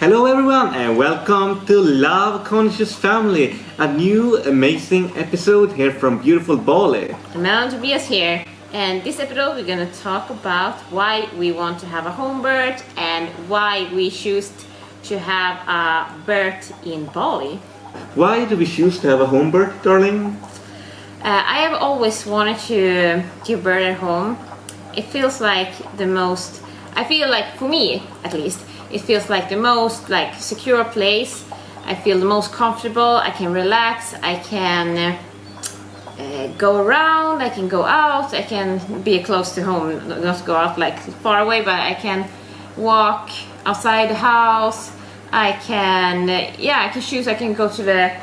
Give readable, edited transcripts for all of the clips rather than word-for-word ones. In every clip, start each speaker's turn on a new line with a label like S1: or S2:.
S1: Hello everyone and welcome to Love Conscious Family, a new amazing episode here from beautiful Bali.
S2: Mel and Tobias here, and this episode we're going to talk about why we want to have a home birth and why we choose to have a birth in Bali.
S1: Why do we choose to have a home birth, darling?
S2: I have always wanted to give birth at home. It feels like for me at least, it feels like the most secure place. I feel the most comfortable. I can relax. I can go around. I can go out. I can be close to home, not go out far away, but I can walk outside the house. I can choose. I can go to the.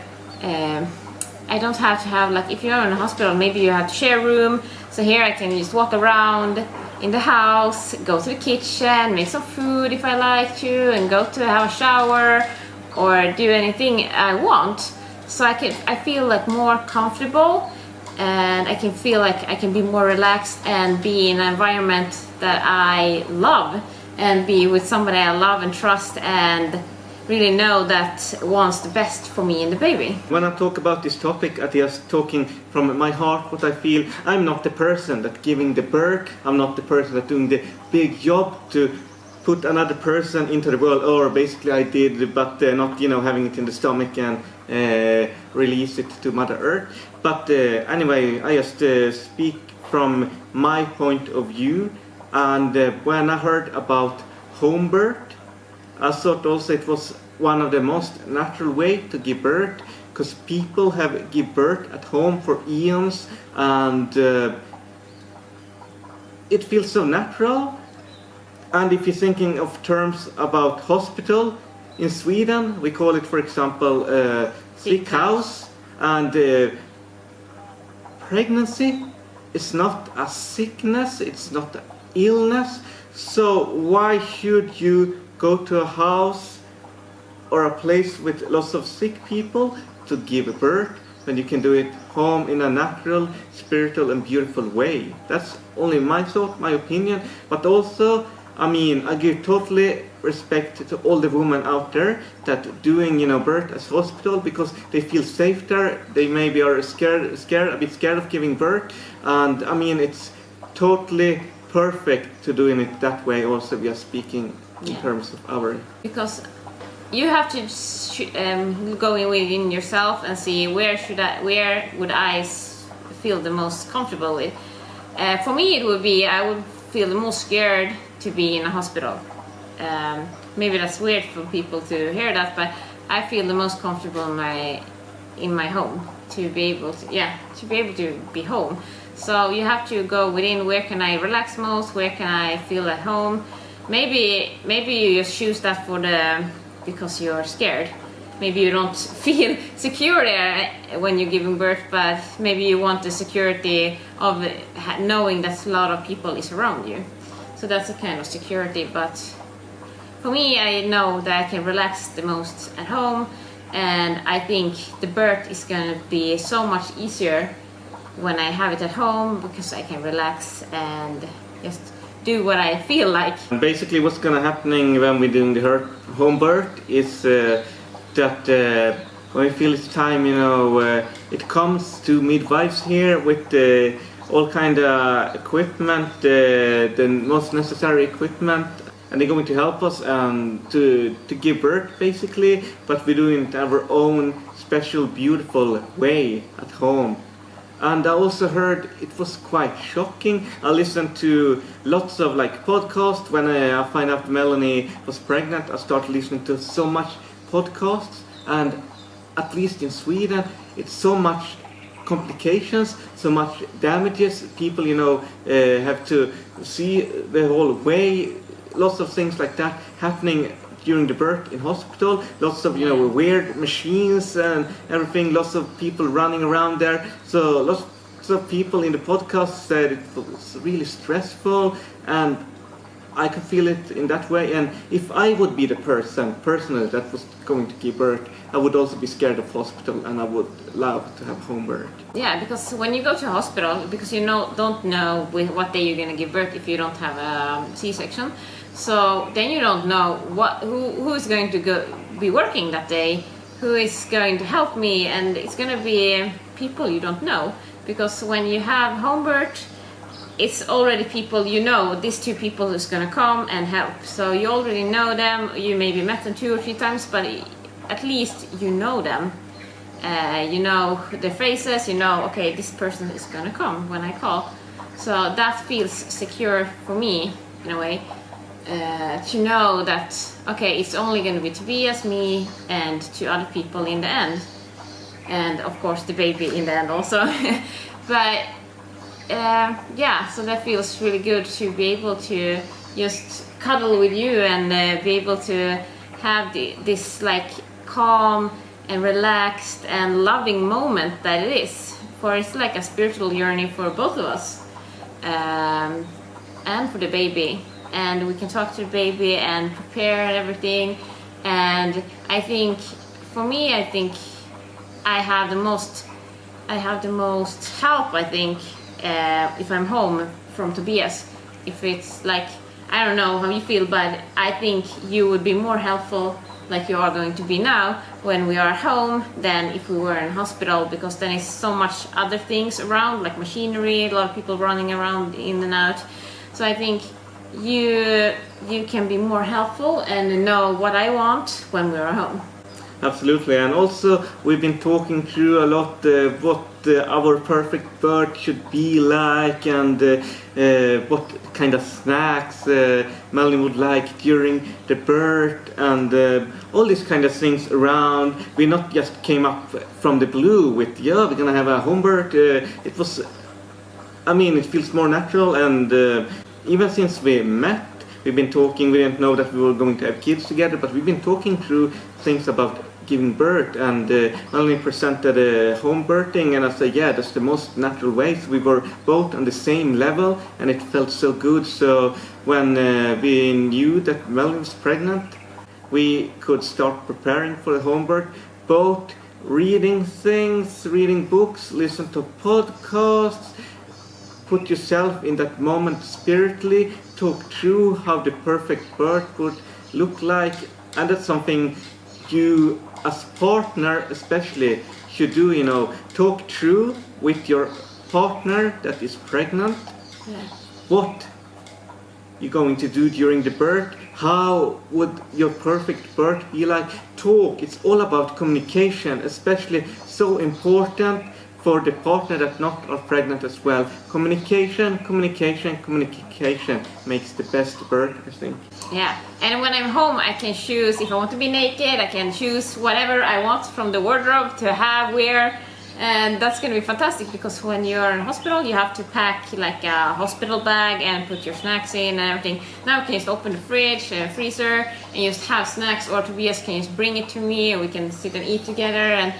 S2: I don't have to have if you're in a hospital, maybe you have to share a room. So here I can just walk around in the house, go to the kitchen, make some food if I like to, and go to have a shower or do anything I want. So I feel more comfortable, and I can feel like I can be more relaxed and be in an environment that I love and be with somebody I love and trust and really know that wants the best for me and the baby.
S1: When I talk about this topic, I just talking from my heart what I feel. I'm not the person that giving the birth. I'm not the person that doing the big job to put another person into the world, or basically I did, but not having it in the stomach and release it to Mother Earth. But anyway, I just speak from my point of view, and when I heard about home birth, I thought also it was one of the most natural way to give birth, because people have give birth at home for eons, and it feels so natural. And if you're thinking of terms about hospital, in Sweden we call it, for example, sick house, and pregnancy is not a sickness, it's not an illness. So why should you go to a house or a place with lots of sick people to give birth when you can do it home in a natural, spiritual and beautiful way? That's only my thought, my opinion. But also, I give totally respect to all the women out there that doing birth as hospital, because they feel safe there. They maybe are a bit scared of giving birth, and it's totally perfect to doing it that way. Also, we are speaking in terms of our,
S2: because you have to go in within yourself and see where would I feel the most comfortable with. For me, it would be I would feel the most scared to be in a hospital. Maybe that's weird for people to hear that, but I feel the most comfortable in my home to be able to be home. So you have to go within. Where can I relax most? Where can I feel at home? Maybe you just choose that because you're scared. Maybe you don't feel secure there when you're giving birth, but maybe you want the security of knowing that a lot of people is around you. So that's a kind of security. But for me, I know that I can relax the most at home, and I think the birth is going to be so much easier when I have it at home, because I can relax and just do what I feel like.
S1: And basically what's gonna happening when we're doing the home birth is that when we feel it's time, it comes to midwives here with all kind of equipment, the most necessary equipment, and they're going to help us to give birth basically, but we're doing it our own special beautiful way at home. And I also heard it was quite shocking. I listened to lots of podcasts. When I find out Melanie was pregnant, I started listening to so much podcasts, and at least in Sweden it's so much complications, so much damages. People have to see the whole way, lots of things like that happening during the birth in hospital, lots of weird machines and everything, lots of people running around there. So lots of people in the podcast said it was really stressful, and I could feel it in that way. And if I would be the person personally that was going to give birth, I would also be scared of hospital, and I would love to have home birth.
S2: Yeah, because when you go to a hospital, because you don't know what day you're gonna give birth if you don't have a C-section, so then you don't know who is going to be working that day, who is going to help me, and it's gonna be people you don't know. Because when you have home birth, it's already people you know. These two people who's gonna come and help, so you already know them. You maybe met them 2 or 3 times, but at least you know them. You know their faces. You know, okay, this person is gonna come when I call. So that feels secure for me in a way. To know that okay, it's only gonna be Tobias, me, and 2 other people in the end, and of course the baby in the end also. But yeah, so that feels really good to be able to just cuddle with you and be able to have this like calm and relaxed and loving moment that it is. For it's like a spiritual journey for both of us, and for the baby. And we can talk to the baby and prepare and everything. And I think, for me, I think I have the most help. I think if I'm home from Tobias, if it's like, I don't know how you feel, but I think you would be more helpful, like you are going to be now, when we are home than if we were in hospital, because then it's so much other things around, like machinery, a lot of people running around in and out. So I think you can be more helpful and know what I want when we are home.
S1: Absolutely, and also we've been talking through a lot what our perfect birth should be like, and what kind of snacks Melanie would like during the birth, and all these kind of things around. We not just came up from the blue with, yeah, we're gonna have a home birth. It was, I mean, it feels more natural, and even since we met, we've been talking. We didn't know that we were going to have kids together, but we've been talking through things about giving birth, and Melanie presented home birthing, and I said, yeah, that's the most natural way. So we were both on the same level, and it felt so good. So when we knew that Melanie was pregnant, we could start preparing for the home birth, both reading things, reading books, listen to podcasts, put yourself in that moment spiritually, talk through how the perfect birth would look like. And that's something you as partner especially should do, you know, talk through with your partner that is pregnant, what you're going to do during the birth, how would your perfect birth be like. Talk, it's all about communication, especially so important for the partner that not are pregnant as well. Communication makes the best birth, I think.
S2: Yeah, and when I'm home, I can choose if I want to be naked. I can choose whatever I want from the wardrobe to have, wear, and that's going to be fantastic, because when you're in hospital, you have to pack like a hospital bag and put your snacks in and everything. Now we can just open the fridge, freezer, and just have snacks, or Tobias can just bring it to me, and we can sit and eat together, and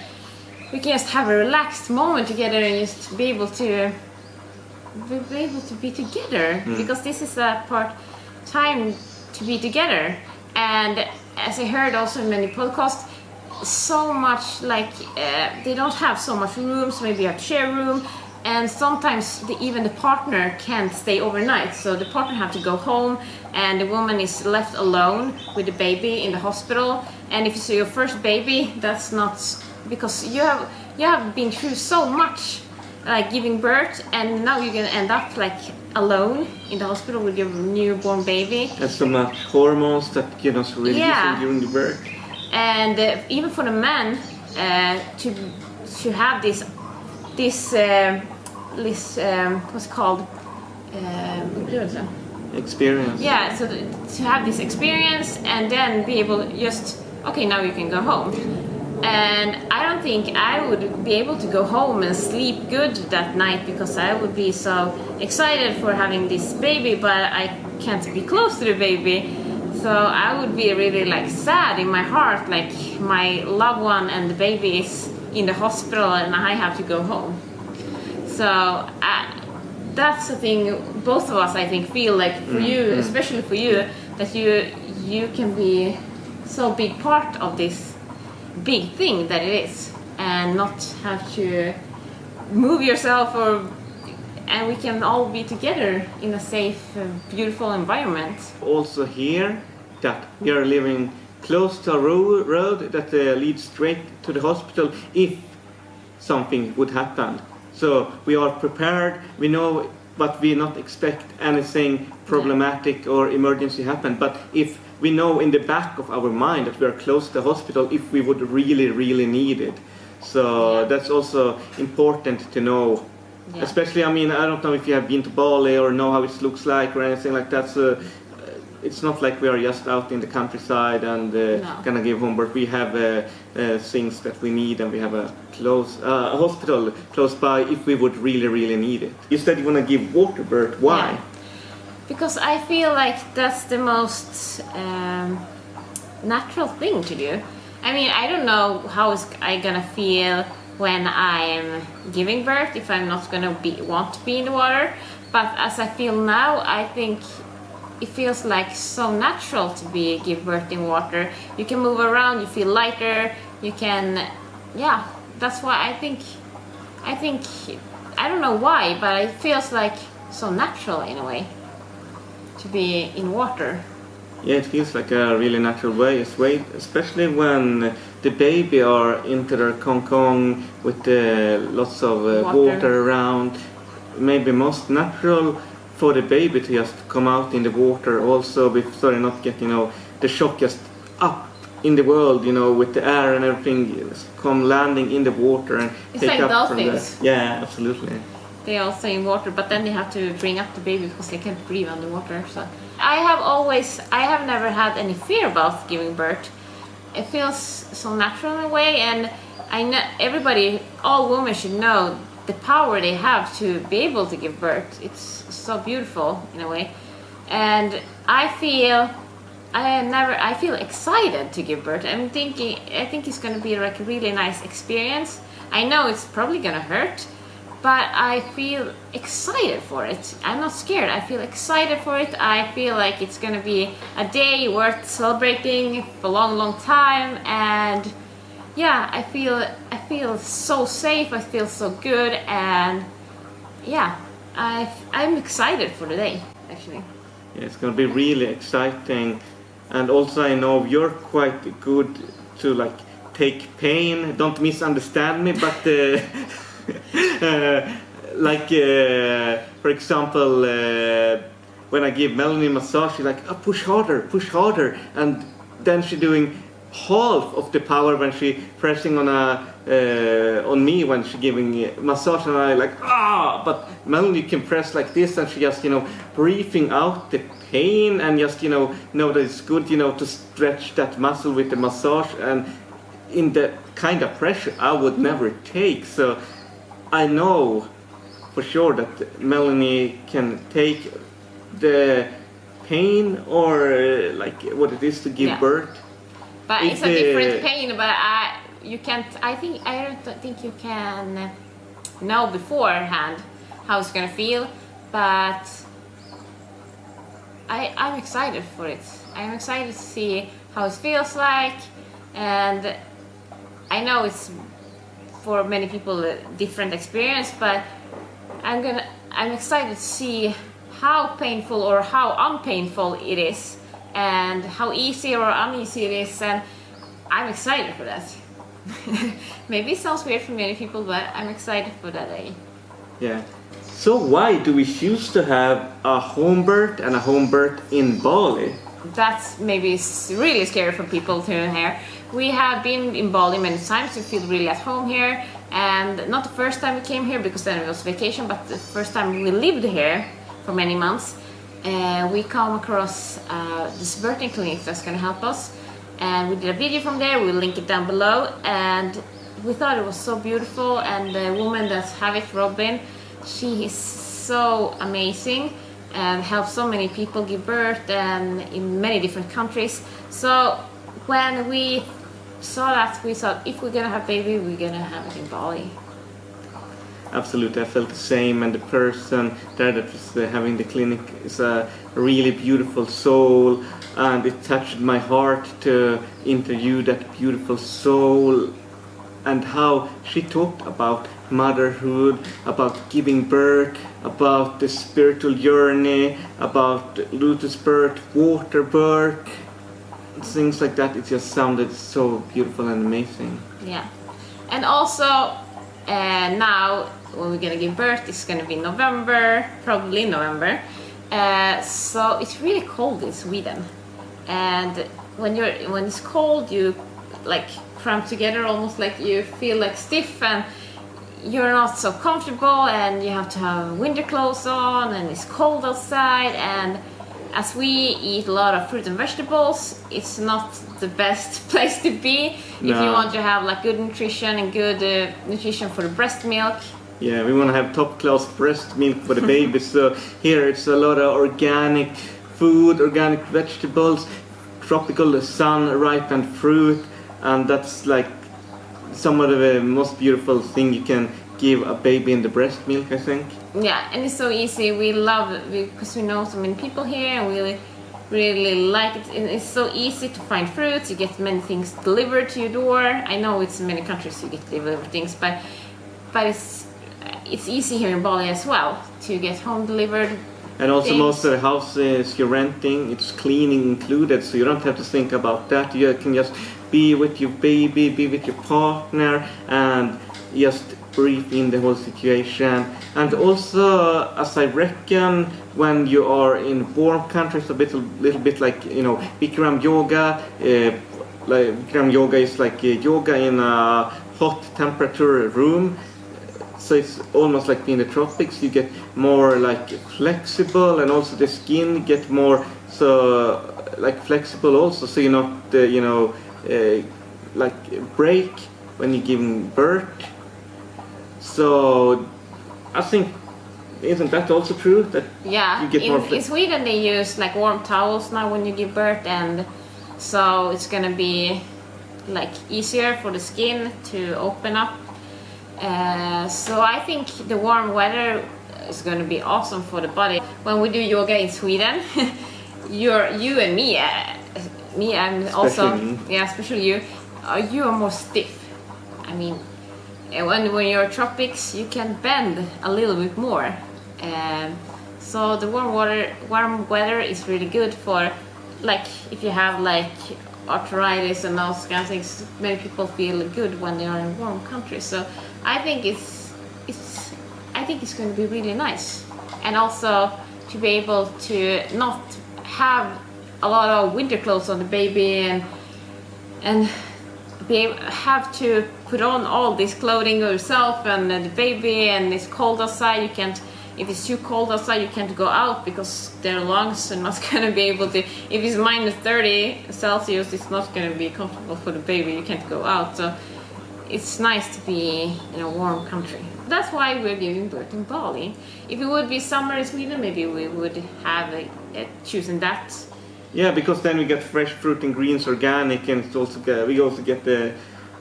S2: we can just have a relaxed moment together and just be able to be together, because this is a time to be together. And as I heard also in many podcasts, so much like they don't have so much rooms, maybe a share room, and sometimes even the partner can't stay overnight, so the partner have to go home and the woman is left alone with the baby in the hospital. And if it's your first baby, that's not, because you have been through so much, like giving birth, and now you're gonna end up like alone in the hospital with your newborn baby.
S1: And so much hormones that releasing during the birth.
S2: And even for the man to have this what's it called,
S1: experience.
S2: Yeah, so to have this experience and then be able to just, okay, now you can go home. And I don't think I would be able to go home and sleep good that night, because I would be so excited for having this baby, but I can't be close to the baby. So I would be really like sad in my heart, like my loved one and the baby is in the hospital and I have to go home. So that's the thing both of us I think feel like for you, especially for you, that you can be so big part of this big thing that it is, and not have to move yourself, and we can all be together in a safe, beautiful environment.
S1: Also here, that we are living close to a road that leads straight to the hospital if something would happen. So we are prepared, we know, but we not expect anything problematic or emergency happen. But if we know in the back of our mind that we are close to the hospital if we would really need it. So that's also important to know. Yeah. Especially, I mean, I don't know if you have been to Bali or know how it looks like or anything like that. So it's not like we are just out in the countryside and gonna give home birth. We have things that we need, and we have a hospital close by if we would really need it. You said you want to give water birth. Why?
S2: Yeah. Because I feel like that's the most natural thing to do. I mean, I don't know how I'm gonna feel when I'm giving birth, if I'm not gonna want to be in the water. But as I feel now, I think it feels like so natural to give birth in water. You can move around, you feel lighter, you can, that's why I think, I don't know why, but it feels like so natural in a way to be in water.
S1: Yeah, it feels like a really natural way, especially when the baby are into their kong with lots of water around. Maybe most natural for the baby to just come out in the water also, so they not get, the shock just up in the world, with the air and everything, come landing in the water and
S2: it's
S1: take
S2: like
S1: up
S2: dolphins.
S1: from there. Yeah, absolutely.
S2: They also in water, but then they have to bring up the baby because they can't breathe underwater. So I have never had any fear about giving birth. It feels so natural in a way, and I know all women should know the power they have to be able to give birth. It's so beautiful in a way, and I feel excited to give birth. I think it's going to be like a really nice experience. I know it's probably going to hurt, but I feel excited for it. I'm not scared. I feel excited for it. I feel like it's going to be a day worth celebrating for a long time, and I feel so safe. I feel so good, and I'm excited for the day, actually.
S1: Yeah, it's going to be really exciting, and also I know you're quite good to take pain. Don't misunderstand me, but for example, when I give Melanie a massage, she's like, push harder, and then she's doing half of the power when she pressing on me when she giving massage, and I but Melanie can press like this, and she just breathing out the pain, and just know that it's good to stretch that muscle with the massage, and in the kind of pressure I would never take. So I know for sure that Melanie can take the pain or what it is to give birth.
S2: But it's a different pain. But you can't. I don't think you can know beforehand how it's gonna feel. But I'm excited for it. I'm excited to see how it feels like, and I know it's for many people a different experience. But I'm excited to see how painful or how unpainful it is, and how easy or uneasy it is, and I'm excited for that. Maybe it sounds weird for many people, but I'm excited for that day.
S1: Yeah. So why do we choose to have a home birth and a home birth in Bali?
S2: That's maybe really scary for people to hear. We have been in Bali many times. We feel really at home here, and not the first time we came here because then it was vacation, but the first time we lived here for many months. We come across this birthing clinic that's going to help us, and we did a video from there. We'll link it down below, and we thought it was so beautiful, and the woman that have it, Robin, she is so amazing and helps so many people give birth, and in many different countries. So when we saw that, we thought if we're gonna have baby, we're gonna have it in Bali.
S1: absolutely. I felt the same, and the person there that was having the clinic is a really beautiful soul, and it touched my heart to interview that beautiful soul and how she talked about motherhood, about giving birth, about the spiritual journey, about lotus birth, water birth, things like that. It just sounded so beautiful and amazing.
S2: Yeah. And also now when we're gonna give birth, it's gonna be November, probably November. So it's really cold in Sweden, and when it's cold, you like cramp together, almost like you feel like stiff, and you're not so comfortable, and you have to have winter clothes on, and it's cold outside. And as we eat a lot of fruit and vegetables, it's not the best place to be if you want to have like good nutrition and good nutrition for the breast milk.
S1: Yeah, we want to have top class breast milk for the baby. So here it's a lot of organic food, organic vegetables, tropical sun-ripened fruit, and that's like some of the most beautiful thing you can give a baby in the breast milk, I think.
S2: Yeah, and it's so easy. We love it because we know so many people here, and we really like it. And it's so easy to find fruits. You get many things delivered to your door. I know it's in many countries you get delivered things, but it's easy here in Bali as well to get home delivered.
S1: And also
S2: things.
S1: most of the houses you're renting, it's cleaning included, so you don't have to think about that. You can just be with your baby, be with your partner, and just breathe in the whole situation. And also, as I reckon, when you are in warm countries, little bit like, you know, Bikram yoga. Like Bikram yoga is like yoga in a hot temperature room. So it's almost like in the tropics. You get more like flexible, and also the skin get more so like flexible also. So you're not like break when you're giving birth. So I think, isn't that also true that you get more
S2: in Sweden they use like warm towels now when you give birth, and so it's gonna be like easier for the skin to open up. So I think the warm weather is going to be awesome for the body. When we do yoga in Sweden, you and me, I'm also, especially you are more stiff. I mean, when you're tropics, you can bend a little bit more. So the warm weather is really good for, like, if you have like arthritis and those kind of things. Many people feel good when they are in warm countries. So I think it's going to be really nice, and also to be able to not have a lot of winter clothes on the baby, and have to put on all this clothing yourself and the baby, and it's cold outside. You can't. If it's too cold outside, you can't go out because their lungs are not going to be able to. If it's minus 30 Celsius, it's not going to be comfortable for the baby. You can't go out. So it's nice to be in a warm country. That's why we're giving birth in Bali. If it would be summer in Sweden, maybe we would have chosen that.
S1: Yeah, because then we get fresh fruit and greens, organic, and it's also we also get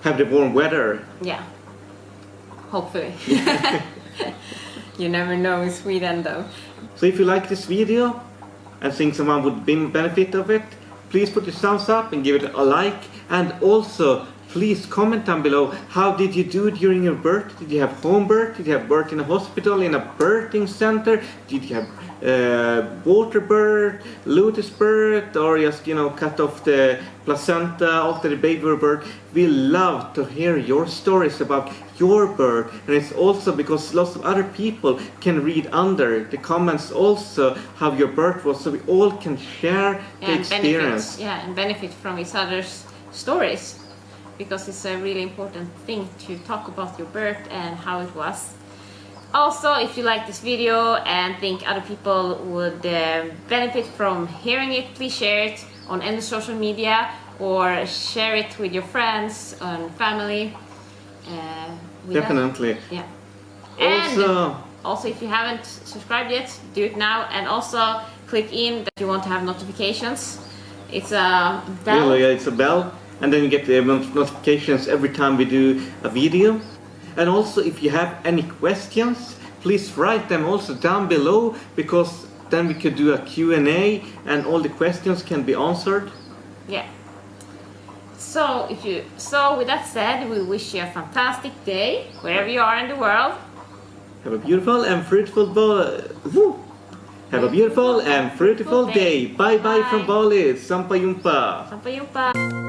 S1: have the warm weather.
S2: Yeah, hopefully. You never know in Sweden though.
S1: So if you like this video and think someone would benefit of it, please put your thumbs up and give it a like, and also please comment down below, how did you do during your birth? Did you have home birth? Did you have birth in a hospital, in a birthing center? Did you have water birth, lotus birth, or just, cut off the placenta after the baby were birth? We love to hear your stories about your birth, and it's also because lots of other people can read under the comments also how your birth was, so we all can share the experience.
S2: And benefit from each other's stories, because it's a really important thing to talk about your birth and how it was. Also, if you like this video and think other people would benefit from hearing it, please share it on any social media, or share it with your friends and family.
S1: Definitely.
S2: Yeah.
S1: Also,
S2: and if you haven't subscribed yet, do it now, and also click in that you want to have notifications. It's a bell.
S1: Really, it's a bell, and then you get the notifications every time we do a video. And also, if you have any questions, please write them also down below, because then we could do a Q&A and all the questions can be answered.
S2: Yeah. So with that said, we wish you a fantastic day wherever you are in the world.
S1: Have a beautiful and fruitful day. Bye bye from Bali. Sampai jumpa.
S2: Sampai jumpa.